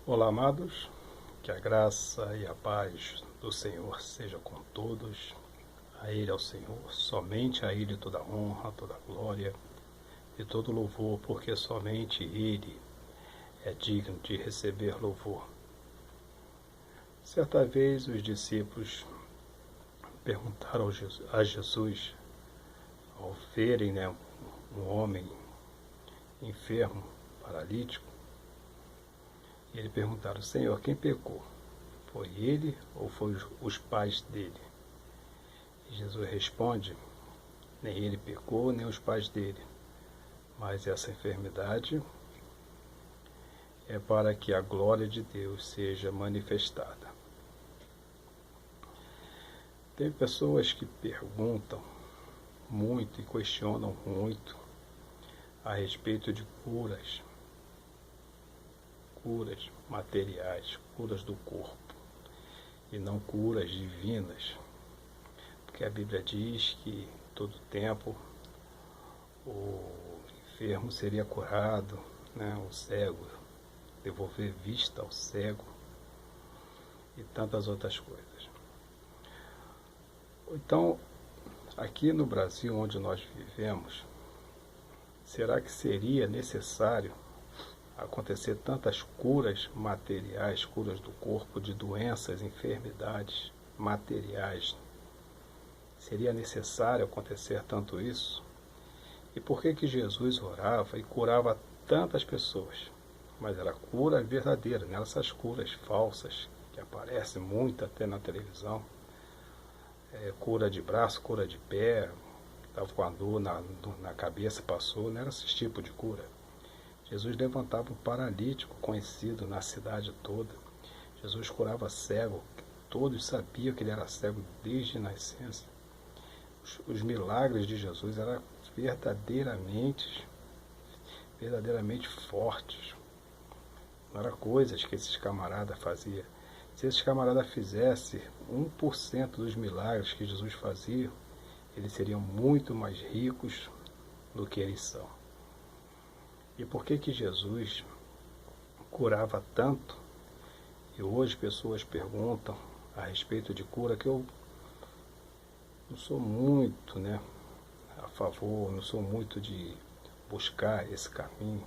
Olá, amados, que a graça e a paz do Senhor seja com todos. A Ele é o Senhor, somente a Ele toda a honra, toda a glória e todo louvor, porque somente Ele é digno de receber louvor. Certa vez os discípulos perguntaram a Jesus, ao verem um homem enfermo, paralítico, e eles perguntaram: Senhor, quem pecou? Foi ele ou foi os pais dele? E Jesus responde: nem ele pecou, nem os pais dele, mas essa enfermidade é para que a glória de Deus seja manifestada. Tem pessoas que perguntam muito e questionam muito a respeito de curas materiais, curas do corpo, e não curas divinas, porque a Bíblia diz que em todo tempo o enfermo seria curado, o cego, devolver vista ao cego e tantas outras coisas. Então, aqui no Brasil, onde nós vivemos, será que seria necessário acontecer tantas curas materiais, curas do corpo, de doenças, enfermidades materiais? Seria necessário acontecer tanto isso? E por que Jesus orava e curava tantas pessoas? Mas era cura verdadeira, não essas curas falsas que aparecem muito até na televisão. Cura de braço, cura de pé, estava com a dor na cabeça, passou, não era esse tipo de cura. Jesus levantava um paralítico conhecido na cidade toda. Jesus curava cego, todos sabiam que ele era cego desde a nascença. Os milagres de Jesus eram verdadeiramente fortes. Não eram coisas que esses camaradas faziam. Se esses camaradas fizessem 1% dos milagres que Jesus fazia, eles seriam muito mais ricos do que eles são. E por que Jesus curava tanto? E hoje pessoas perguntam a respeito de cura, que eu não sou muito a favor, não sou muito de buscar esse caminho,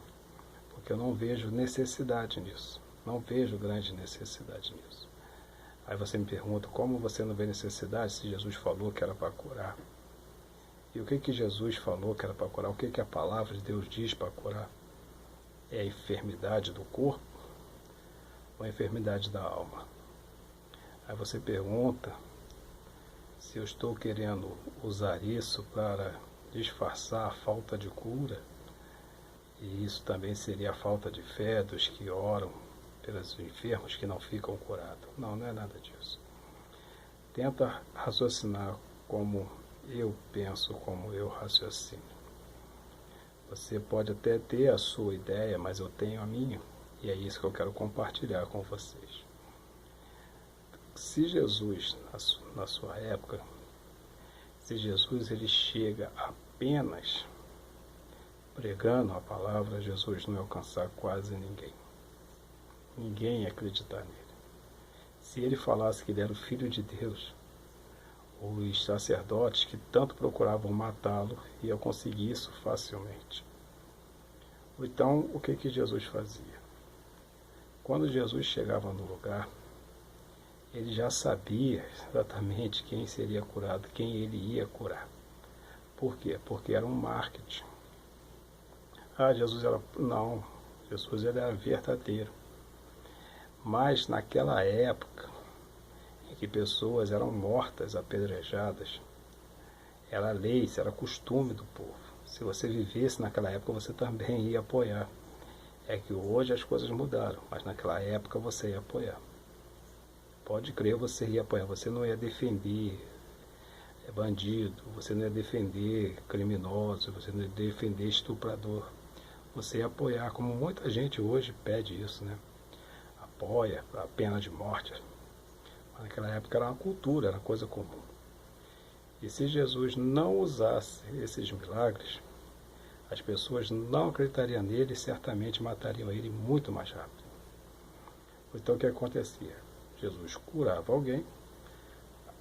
porque eu não vejo necessidade nisso, não vejo grande necessidade nisso. Aí você me pergunta, como você não vê necessidade se Jesus falou que era para curar? E o que Jesus falou que era para curar? O que a palavra de Deus diz para curar? É a enfermidade do corpo ou a enfermidade da alma? Aí você pergunta se eu estou querendo usar isso para disfarçar a falta de cura, e isso também seria a falta de fé dos que oram pelos enfermos que não ficam curados. Não, não é nada disso. Tenta raciocinar como eu penso, como eu raciocino. Você pode até ter a sua ideia, mas eu tenho a minha, e é isso que eu quero compartilhar com vocês. Se Jesus, na sua época, se Jesus ele chega apenas pregando a palavra, Jesus não ia alcançar quase ninguém. Ninguém ia acreditar nele. Se ele falasse que ele era o Filho de Deus, os sacerdotes que tanto procuravam matá-lo iam conseguir isso facilmente. Então, o que Jesus fazia? Quando Jesus chegava no lugar, ele já sabia exatamente quem seria curado, quem ele ia curar. Por quê? Porque era um marketing. Jesus era... Não, Jesus ele era verdadeiro. Mas naquela época, em que pessoas eram mortas, apedrejadas, era lei, isso era costume do povo. Se você vivesse naquela época, você também ia apoiar. É que hoje as coisas mudaram, mas naquela época você ia apoiar. Pode crer, você ia apoiar, você não ia defender bandido, você não ia defender criminoso, você não ia defender estuprador. Você ia apoiar, como muita gente hoje pede isso, apoia a pena de morte. Mas naquela época era uma cultura, era coisa comum. E se Jesus não usasse esses milagres, as pessoas não acreditariam nele e certamente matariam ele muito mais rápido. Então o que acontecia? Jesus curava alguém,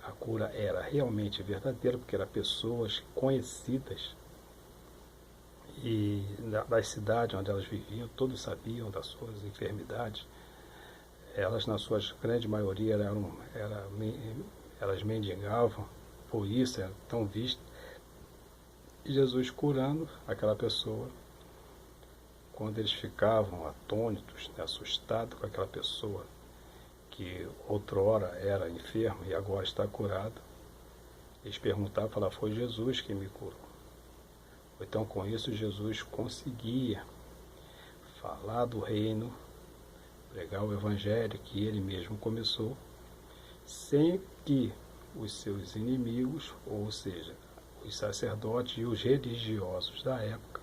a cura era realmente verdadeira, porque eram pessoas conhecidas e das cidades onde elas viviam, todos sabiam das suas enfermidades. Elas, na sua grande maioria, elas mendigavam, por isso eram tão vistas. E Jesus curando aquela pessoa, quando eles ficavam atônitos, né, assustados com aquela pessoa que outrora era enferma e agora está curada, eles perguntavam, falavam, foi Jesus que me curou. Então, com isso, Jesus conseguia falar do reino, pregar o evangelho que ele mesmo começou, sem que os seus inimigos, ou seja, os sacerdotes e os religiosos da época,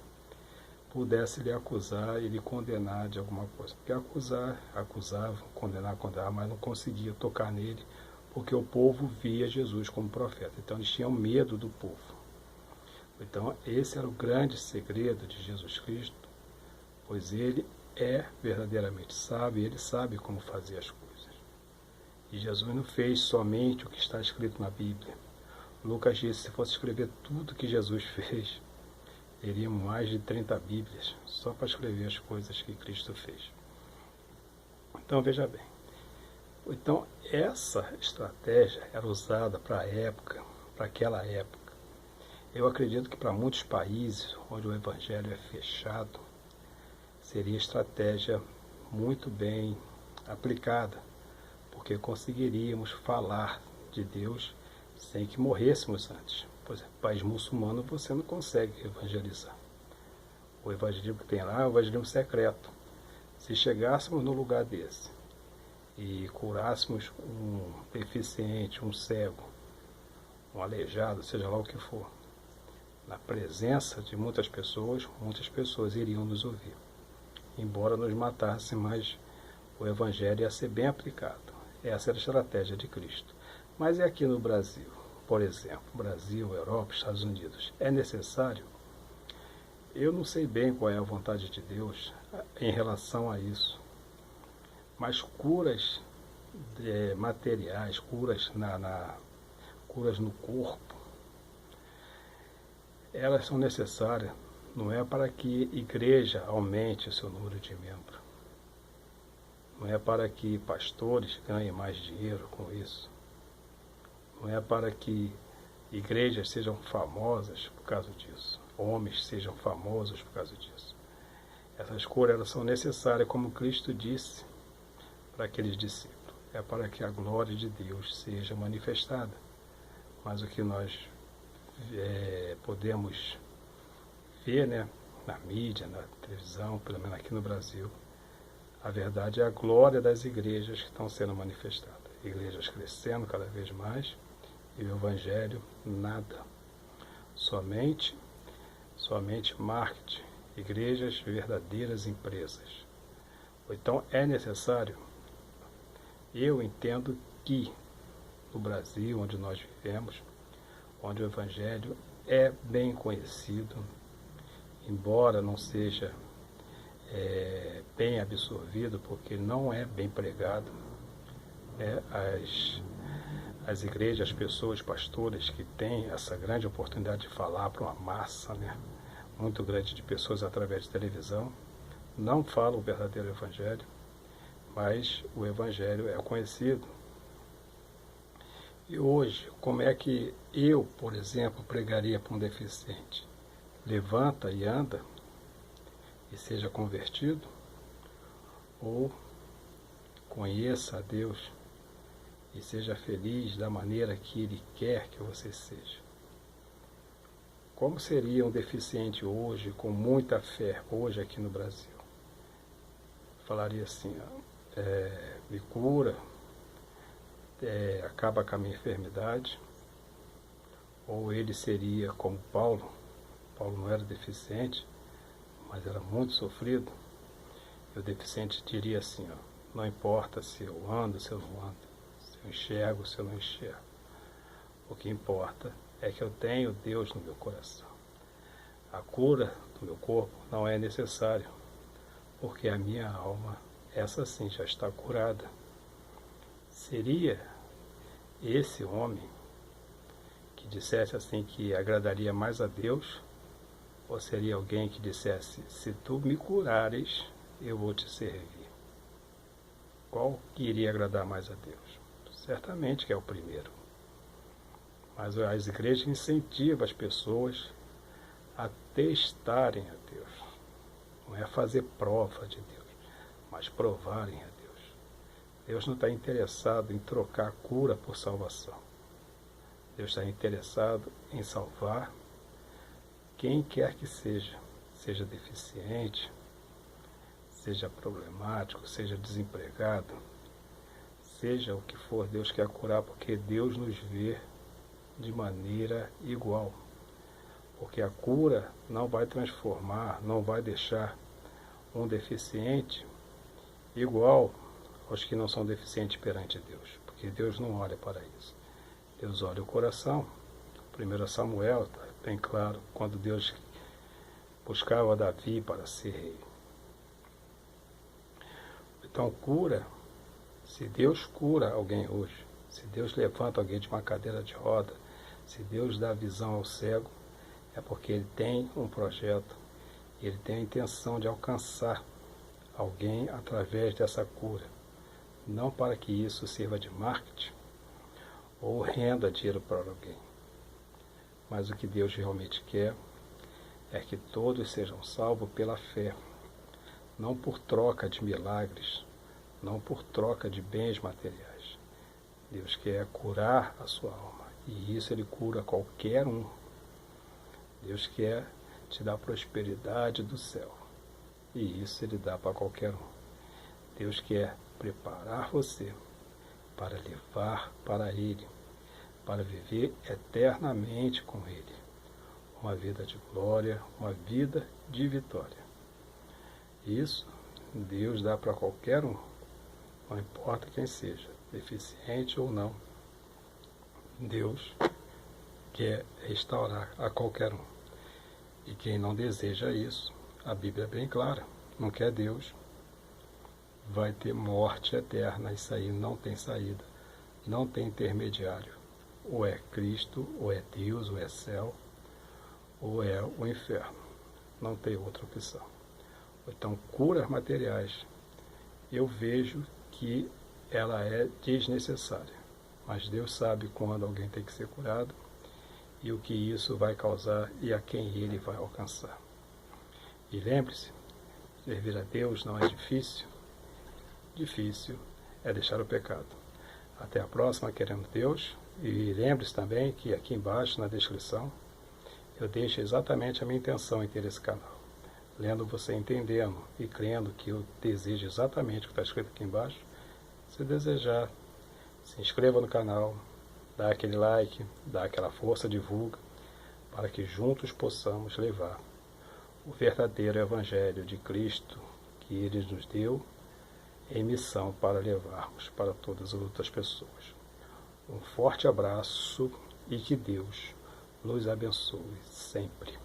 pudessem lhe acusar e lhe condenar de alguma coisa. Porque acusavam, condenar, mas não conseguia tocar nele, porque o povo via Jesus como profeta. Então eles tinham medo do povo. Então esse era o grande segredo de Jesus Cristo, pois ele é verdadeiramente sábio, ele sabe como fazer as coisas. E Jesus não fez somente o que está escrito na Bíblia. Lucas disse, se fosse escrever tudo que Jesus fez, teria mais de 30 Bíblias, só para escrever as coisas que Cristo fez. Então, veja bem. Então, essa estratégia era usada para a época, para aquela época. Eu acredito que para muitos países onde o evangelho é fechado, seria estratégia muito bem aplicada, porque conseguiríamos falar de Deus sem que morrêssemos antes. Por exemplo, país muçulmano você não consegue evangelizar. O evangelismo que tem lá é o evangelismo secreto. Se chegássemos no lugar desse e curássemos um deficiente, um cego, um aleijado, seja lá o que for, na presença de muitas pessoas iriam nos ouvir. Embora nos matassem, mas o evangelho ia ser bem aplicado. Essa era a estratégia de Cristo. Mas é aqui no Brasil, por exemplo, Brasil, Europa, Estados Unidos, é necessário? Eu não sei bem qual é a vontade de Deus em relação a isso, mas curas materiais, curas no corpo, elas são necessárias, não é para que igreja aumente o seu número de membros, não é para que pastores ganhem mais dinheiro com isso, não é para que igrejas sejam famosas por causa disso, homens sejam famosos por causa disso. Essas curas elas são necessárias, como Cristo disse para aqueles discípulos, é para que a glória de Deus seja manifestada. Mas o que nós podemos ver, né, na mídia, na televisão, pelo menos aqui no Brasil, a verdade é a glória das igrejas que estão sendo manifestadas. Igrejas crescendo cada vez mais e o evangelho nada. Somente marketing, igrejas verdadeiras empresas. Então é necessário, eu entendo que no Brasil, onde nós vivemos, onde o evangelho é bem conhecido, embora não seja bem absorvido, porque não é bem pregado, as igrejas, as pessoas, pastores que têm essa grande oportunidade de falar para uma massa, né, muito grande de pessoas através de televisão, não falam o verdadeiro evangelho, mas o evangelho é conhecido. E hoje, como é que eu, por exemplo, pregaria para um deficiente? Levanta e anda e seja convertido? Ou conheça a Deus e seja feliz da maneira que Ele quer que você seja? Como seria um deficiente hoje, com muita fé, hoje aqui no Brasil? Falaria assim, me cura, acaba com a minha enfermidade, ou ele seria como Paulo não era deficiente, mas era muito sofrido, e o deficiente diria assim, não importa se eu ando, se eu não ando, se eu enxergo, se eu não enxergo, o que importa é que eu tenho Deus no meu coração. A cura do meu corpo não é necessária, porque a minha alma essa sim já está curada. Seria esse homem que dissesse assim que agradaria mais a Deus, ou seria alguém que dissesse, se tu me curares, eu vou te servir? Qual que iria agradar mais a Deus? Certamente que é o primeiro. Mas as igrejas incentivam as pessoas a testarem a Deus. Não é fazer prova de Deus, mas provarem a Deus. Deus não está interessado em trocar a cura por salvação. Deus está interessado em salvar quem quer que seja deficiente, seja problemático, seja desempregado, seja o que for, Deus quer curar, porque Deus nos vê de maneira igual. Porque a cura não vai transformar, não vai deixar um deficiente igual aos que não são deficientes perante Deus. Porque Deus não olha para isso. Deus olha o coração. 1 Samuel, está bem claro, quando Deus buscava Davi para ser rei. Então, cura, se Deus cura alguém hoje, se Deus levanta alguém de uma cadeira de roda, se Deus dá visão ao cego, é porque Ele tem um projeto, Ele tem a intenção de alcançar alguém através dessa cura. Não para que isso sirva de marketing ou renda dinheiro para alguém. Mas o que Deus realmente quer é que todos sejam salvos pela fé, não por troca de milagres, não por troca de bens materiais. Deus quer curar a sua alma, e isso Ele cura qualquer um. Deus quer te dar prosperidade do céu, e isso Ele dá para qualquer um. Deus quer preparar você para levar para Ele, para viver eternamente com Ele. Uma vida de glória, uma vida de vitória. Isso Deus dá para qualquer um, não importa quem seja, deficiente ou não. Deus quer restaurar a qualquer um. E quem não deseja isso, a Bíblia é bem clara, não quer Deus, vai ter morte eterna. Isso aí não tem saída, não tem intermediário. Ou é Cristo, ou é Deus, ou é céu, ou é o inferno. Não tem outra opção. Então, curas materiais, eu vejo que ela é desnecessária. Mas Deus sabe quando alguém tem que ser curado e o que isso vai causar e a quem Ele vai alcançar. E lembre-se, servir a Deus não é difícil. Difícil é deixar o pecado. Até a próxima, querendo Deus. E lembre-se também que aqui embaixo na descrição eu deixo exatamente a minha intenção em ter esse canal. Lendo você entendendo e crendo que eu desejo exatamente o que está escrito aqui embaixo. Se desejar, se inscreva no canal, dá aquele like, dá aquela força, divulga, para que juntos possamos levar o verdadeiro Evangelho de Cristo que Ele nos deu em missão para levarmos para todas as outras pessoas. Um forte abraço e que Deus nos abençoe sempre.